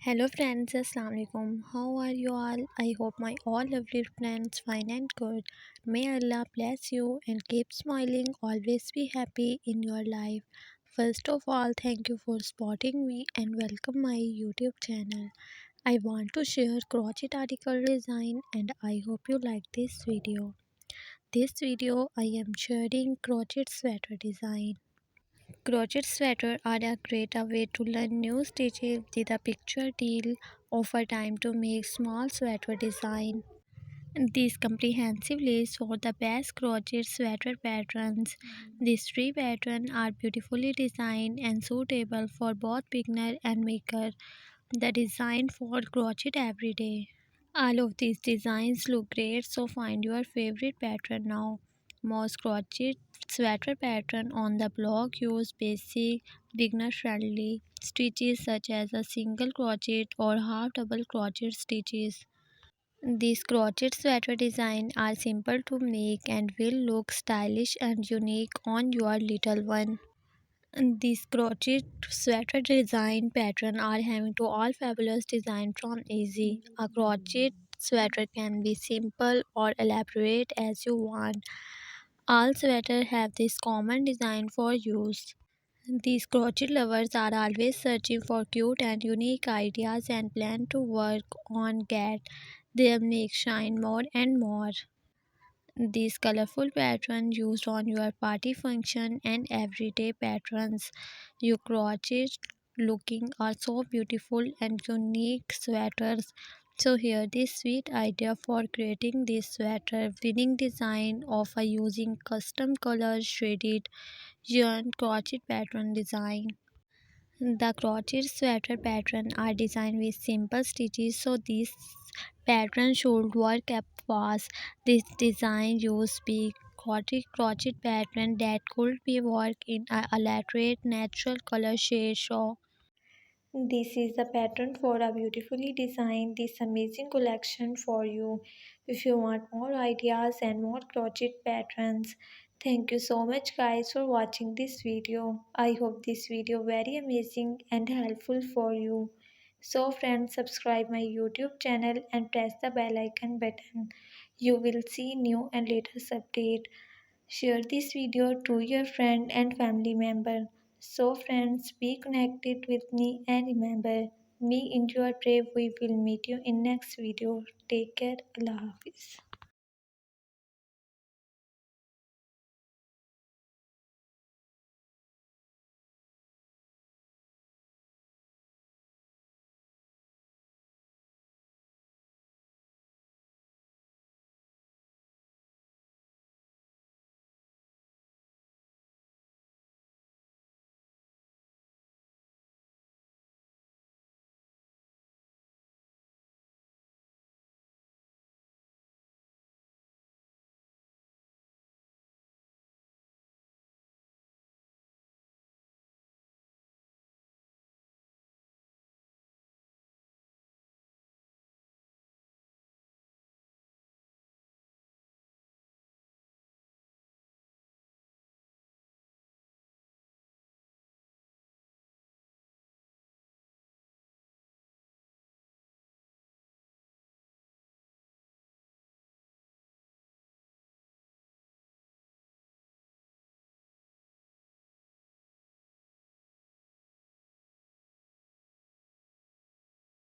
Hello friends, Assalamu alaikum. How are you all? I hope my all lovely friends fine and good. May Allah bless you and keep smiling. Always be happy in your life. First of all, thank you for spotting me and welcome my YouTube channel. I want to share crochet article design and I hope you like this video. This video I am sharing crochet sweater design. Crochet sweaters are a great way to learn new stitches with a picture deal. Offer time to make small sweater design. These comprehensive lists for the best crochet sweater patterns. These three patterns are beautifully designed and suitable for both beginner and maker. The design for crochet every day. All of these designs look great, so find your favorite pattern now. Most crochet sweater pattern on the blog use basic beginner friendly stitches such as a single crochet or half double crochet stitches. These crochet sweater designs are simple to make and will look stylish and unique on your little one. These crochet sweater design pattern are having to all fabulous design from easy. A crochet sweater can be simple or elaborate as you want. All sweaters have this common design for use. These crochet lovers are always searching for cute and unique ideas and plan to work on get them make shine more and more. These colorful patterns used on your party function and everyday patterns you crochet looking are so beautiful and unique sweaters. So here this sweet idea for creating this sweater winning design of a using custom colors shaded yarn crochet pattern design. The crochet sweater pattern are designed with simple stitches, so these patterns should work up fast. This design uses big crochet pattern that could be worked in a elaborate natural color shade show. This is the pattern for a beautifully designed this amazing collection for you. If you want more ideas and more crochet patterns, thank you so much guys for watching this video. I hope this video very amazing and helpful for you. So friends, subscribe my YouTube channel and press the bell icon button. You will see new and latest update. Share this video to your friend and family member. So friends, be connected with me and remember, me in your brave. We will meet you in next video. Take care. Allah Hafiz.